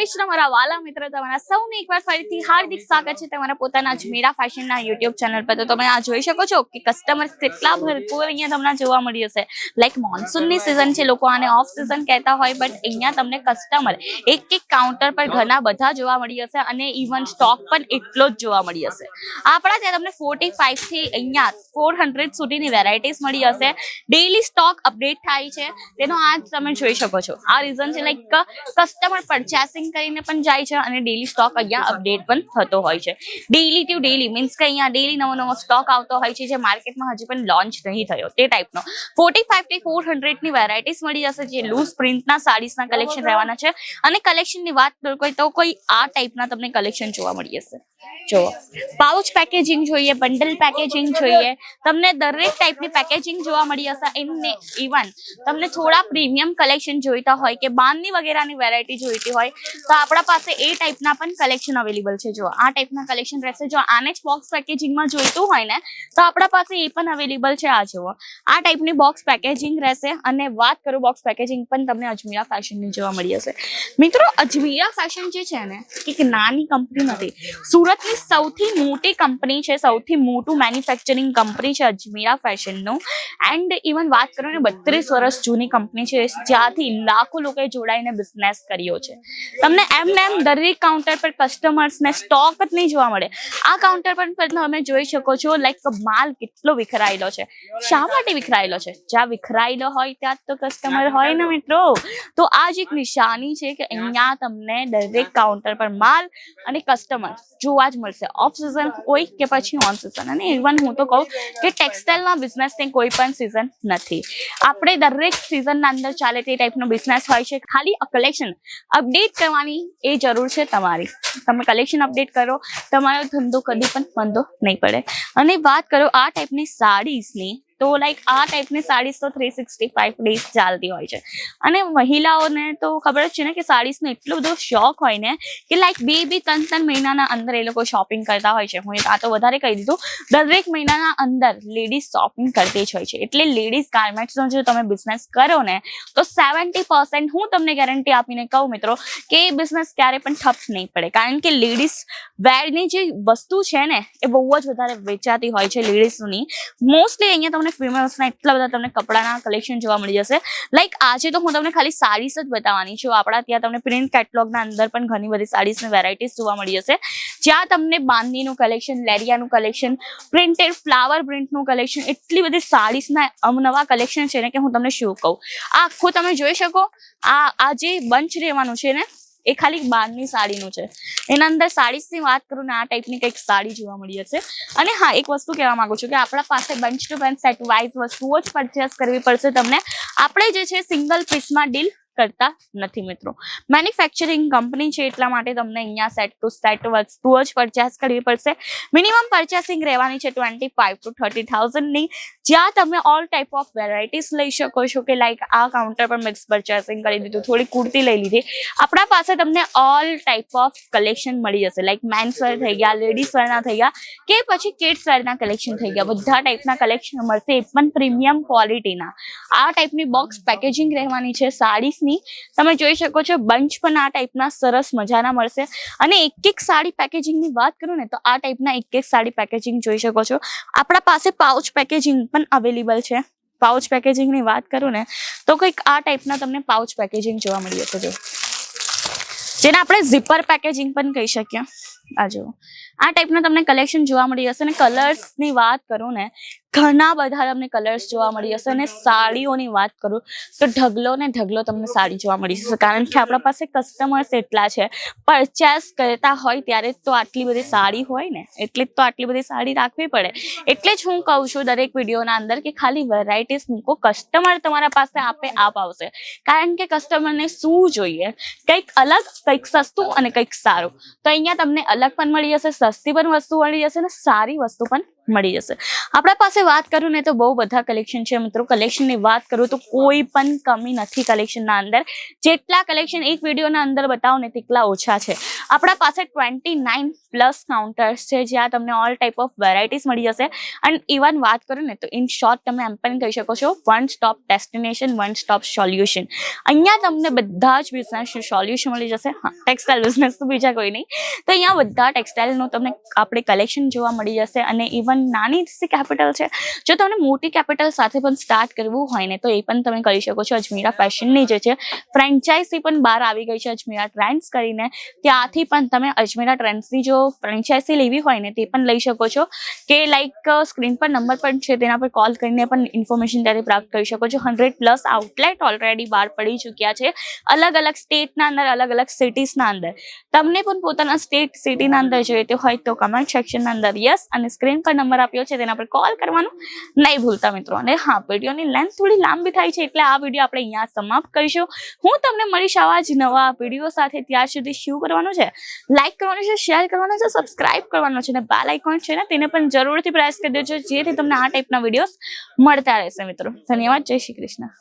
કૃષ્ણ મારા વાલા મિત્રો, તમારા સૌને એકવાર ફરીથી હાર્દિક સ્વાગત છે તમારા પોતાના અજમેરા ફેશનના યુટ્યુબ ચેનલ પર। તો તમે આ જોઈ શકો છો કે કસ્ટમર કેટલા ભરપૂર અહીંયા તમને જોવા મળી હશે। લાઈક મોન્સૂનની સિઝન છે, લોકો આને ઓફ સિઝન કહેતા હોય, બટ અહીંયા તમને કસ્ટમર એક કાઉન્ટર પર ઘણા બધા જોવા મળી હશે અને ઇવન સ્ટોક પણ એટલો જ જોવા મળી હશે। આપણા ત્યાં તમને 45 થી અહીંયા 400 સુધીની વેરાયટીઝ મળી હશે। ડેઈલી સ્ટોક અપડેટ થાય છે, તેનો આ તમે જોઈ શકો છો। આ રીઝન છે, લાઈક કસ્ટમર પરચેસિંગ કરીને પણ જાય છે અને ડેઈલી સ્ટોક અહીંયા અપડેટ પણ થતો હોય છે। ડેઈલી ટુ ડેઈલી મીન્સ કે અહીંયા ડેઈલી નવો સ્ટોક આવતો હોય છે, જે માર્કેટમાં હજી પણ લોન્ચ નહીં થયો તે ટાઈપનો 45 થી 400 ની વેરાયટીઝ મળી હશે, જે લૂઝ પ્રિન્ટના સાડીઝના કલેક્શન રહેવાના છે। અને કલેક્શનની વાત કરું તો કોઈ આ ટાઈપના તમને કલેક્શન જોવા મળી હશે। જો પાઉચ પેકેજિંગ જોઈએ, બંડલ પેકેજિંગ જોઈએ, તમને દરેક ટાઈપની પેકેજિંગ જોવા મળી હશે। એમને ઇવન તમને થોડા પ્રીમિયમ કલેક્શન જોઈતા હોય કે બાંધની વગેરેની વેરાયટી જોઈતી હોય તો આપણા પાસે એ ટાઈપના પણ કલેક્શન અવેલેબલ છે। જો આ ટાઈપના કલેક્શન રહેશે। જો આને જ બોક્સ પેકેજિંગમાં જોઈતું હોય ને તો આપણા પાસે એ પણ અવેલેબલ છે। આ જુઓ, આ ટાઈપની બોક્સ પેકેજિંગ રહેશે। અને વાત કરું બોક્સ પેકેજિંગ પણ તમને અજમેરા ફેશનની જોવા મળી હશે। મિત્રો, અજમેરા ફેશન જે છે ને એક નાની કંપની નથી, સુરતની સૌથી મોટી કંપની છે, સૌથી મોટું મેન્યુફેક્ચરિંગ કંપની છે અજમેરા ફેશનનું। એન્ડ ઇવન વાત કરું ને 32 વર્ષ જૂની કંપની છે, જ્યાંથી લાખો લોકોએ જોડાઈને બિઝનેસ કર્યો છે। તમને એમ દરેક કાઉન્ટર પર કસ્ટમર્સને સ્ટોક જ નહીં જોવા મળે। આ કાઉન્ટર પર તમે જોઈ શકો છો લાઈક માલ કેટલો વિખરાયેલો છે। શા માટે વિખરાયેલો છે? જ્યાં વિખરાયેલો હોય ત્યાં તો કસ્ટમર હોય ને મિત્રો। તો આ જ એક નિશાની છે કે અહીંયા તમને દરેક કાઉન્ટર પર માલ અને કસ્ટમર જોવા જ મળશે। ઓફ સિઝન હોય કે પછી ઓન સિઝન। અને ઇવન હું તો કહું કે ટેક્સટાઇલના બિઝનેસની કોઈ પણ સિઝન નથી, આપણે દરેક સિઝનના અંદર ચાલે તે ટાઈપનો બિઝનેસ હોય છે। ખાલી કલેક્શન અપડેટ કરવાની એ જરૂર છે તમારી। તમે કલેક્શન અપડેટ કરો, તમારો ધંધો કદી પણ મંદો નહીં પડે। અને વાત કરો આ ટાઈપની સાડીઝની તો લાઈક આ ટાઈપની સાડીઝ તો 365 ડેઝ ચાલતી હોય છે। અને મહિલાઓને તો ખબર જ છે ને કે સાડીઝનો એટલો બધો શોખ હોય ને કે લાઈક 2-3 મહિનાના અંદર એ લોકો શોપિંગ કરતા હોય છે। હું આ તો વધારે કહી દીધું, દરેક મહિનાના અંદર લેડીઝ શોપિંગ કરતી જ હોય છે। એટલે લેડીઝ ગાર્મેન્ટ્સનો જો તમે બિઝનેસ કરો ને તો 70% હું તમને ગેરંટી આપીને કહું મિત્રો કે એ બિઝનેસ ક્યારે પણ ઠપ નહીં પડે। કારણ કે લેડીઝ વેરની જે વસ્તુ છે ને એ બહુ જ વધારે વેચાતી હોય છે લેડીઝની। મોસ્ટલી અહીંયા તમને ફિમેલ્સના એટલા બધા તમને કપડાના કલેક્શન જોવા મળી જશે। લાઈક આજે તો હું તમને ખાલી સાડીઝ જ બતાવવાની છું। આપણા ત્યાં તમને પ્રિન્ટ કેટલોગના અંદર પણ ઘણી બધી સાડીઝની વેરાયટીઝ જોવા મળી જશે, જ્યાં તમને બાંધણીનું કલેક્શન, લેરિયાનું કલેક્શન, પ્રિન્ટેડ ફ્લાવર પ્રિન્ટનું કલેક્શન, એટલી બધી સાડીઝના અવનવા કલેક્શન છે ને કે હું તમને શું કહું। આ આખું તમે જોઈ શકો, આ જે બંચ રહેવાનું છે ને એ ખાલી બાંધની સાડીનું છે। એના અંદર સાડીઝની વાત કરું ને આ ટાઈપની કંઈક સાડી જોવા મળી હશે। અને હા, એક વસ્તુ કહેવા માંગુ છું કે આપણા પાસે bunch to bunch set wise વસ્તુઓ જ પરચેસ કરવી પડશે તમને। આપણે જે છે સિંગલ પીસમાં ડીલ કરતા નથી મિત્રો। મેન્યુફેક્ચરિંગ કંપની છે એટલા માટે તમને અહીંયા સેટ ટુ સેટ વસ્તુઓ જ પરચેસ કરવી પડશે। મિનિમમ પરચેસિંગ રહેવાની છે 25,000 to 30,000 ની, જ્યાં તમે ઓલ ટાઈપ ઓફ વેરાયટીઝ લઈ શકો છો। કે લાઈક આ કાઉન્ટર પર મિક્સ પરચેસિંગ કરી દીધું, થોડી કુર્તી લઈ લીધી, આપણા પાસે તમને ઓલ ટાઈપ ઓફ કલેક્શન મળી જશે। લાઈક મેન્સ વેર થઈ ગયા, લેડીઝ વેરના થઈ ગયા, કે પછી કિડ્સ વેરના કલેક્શન થઈ ગયા, બધા ટાઈપના કલેક્શન મળશે, એ પણ પ્રીમિયમ ક્વોલિટીના। આ ટાઈપની બોક્સ પેકેજિંગ રહેવાની છે સાડીઝ। તમે જોઈ શકો છો બંચ પણ આ ટાઈપના સરસ મજાના મળશે। અને એક સાડી પેકેજિંગની વાત કરું ને તો આ ટાઈપના એક સાડી પેકેજિંગ જોઈ શકો છો। આપણા પાસે પાઉચ પેકેજિંગ પણ અવેલેબલ છે। પાઉચ પેકેજિંગની વાત કરું ને તો કંઈક આ ટાઈપના તમને પાઉચ પેકેજિંગ જોવા મળી જશે, જો જેને આપણે ઝીપર પેકેજિંગ પણ કહી શકીએ। આ જો આ ટાઈપના તમને કલેક્શન જોવા મળી જશે। અને કલર્સની વાત કરું ને ઘણા બધા તમને કલર્સ જોવા મળી જશે। અને સાડીઓની વાત કરું તો ઢગલો ને ઢગલો તમને સાડી જોવા મળી જશે, કારણ કે આપણા પાસે કસ્ટમર્સ એટલા છે, પરચેસ કરતા હોય ત્યારે તો આટલી બધી સાડી હોય ને, એટલે તો આટલી બધી સાડી રાખવી પડે। એટલે જ હું કહું છું દરેક વિડીયોના અંદર કે ખાલી વેરાયટીઝ મૂકો, કસ્ટમર તમારા પાસે આપે આપ આવશે। કારણ કે કસ્ટમરને શું જોઈએ, કંઈક અલગ, કંઈક સસ્તું અને કંઈક સારું। તો અહીંયા તમને અલગ પણ મળી જશે, સસ્તી પણ વસ્તુ મળી જશે અને સારી વસ્તુ પણ મળી જશે. આપણા પાસે વાત કરું ને તો બહુ બધા કલેક્શન છે મિત્રો. કલેક્શનની વાત કરું તો કોઈ પણ કમી નથી કલેક્શનના અંદર. જેટલા કલેક્શન એક વિડીયોના અંદર બતાવો ને તેટલા ઓછા છે. આપણા પાસે 29+ કાઉન્ટર્સ છે જ્યાં તમને ઓલ ટાઈપ ઓફ વેરાયટીઝ મળી જશે. અને ઇવન વાત કરું ને તો ઇન શોર્ટ તમે એમ પણ કહી શકો છો one stop destination, one stop solution. અહીંયા તમને બધા જ બિઝનેસ સોલ્યુશન મળી જશે. હા, ટેક્સટાઇલ બિઝનેસ તો બીજા કોઈ નહીં. તો અહીંયા બધા ટેક્સટાઇલનું તમને આપણે કલેક્શન જોવા મળી જશે. અને ઇવન નાની કેપિટલ છે, જો તમને મોટી કેપિટલ સાથે પણ સ્ટાર્ટ કરવું હોય ને તો એ પણ તમે કરી શકો છો. અજમીરા ફેશનની જે છે ફ્રેન્ચાઇઝી પણ બહાર આવી ગઈ છે અજમીરા ટ્રેન્ડ્સ કરીને. ત્યાંથી પણ તમે અજમીરા ટ્રેન્ડ્સની જો ફ્રેન્ચાઇઝી લેવી હોય ને તે પણ લઈ શકો છો. કે લાઈક સ્ક્રીન પર નંબર પણ છે, તેના પર કોલ કરીને પણ ઇન્ફોર્મેશન ત્યાંથી પ્રાપ્ત કરી શકો છો. 100+ આઉટલેટ ઓલરેડી બહાર પડી ચૂક્યા છે અલગ અલગ સ્ટેટના અંદર, અલગ અલગ સિટીઝના અંદર. તમને પણ પોતાના સ્ટેટ સિટીના અંદર જોઈતું હોય તો કમેન્ટ સેક્શનના અંદર યસ અને સ્ક્રીન પર નંબર આપ્યો છે તેના પર કોલ કરવાનું નહીં ભૂલતા મિત્રો. અને હા, વિડીયોની લેન્થ થોડી લાંબી થાય છે એટલે આ વિડીયો આપણે અહીંયા સમાપ્ત કરીશું. હું તમને મળીશ આવા જ નવા વિડીયો સાથે. ત્યાર સુધી શું કરવાનું છે? લાઈક કરવાનું છે, શેર કરવાનું છે, સબસ્ક્રાઇબ કરવાનું છે અને બેલ આઇકોન છે ને તેને પણ જરૂરથી પ્રેસ કરી દેજો જેથી તમને આ ટાઈપના વિડીયોઝ મળતા રહેશે મિત્રો. ધન્યવાદ. જય શ્રી કૃષ્ણ.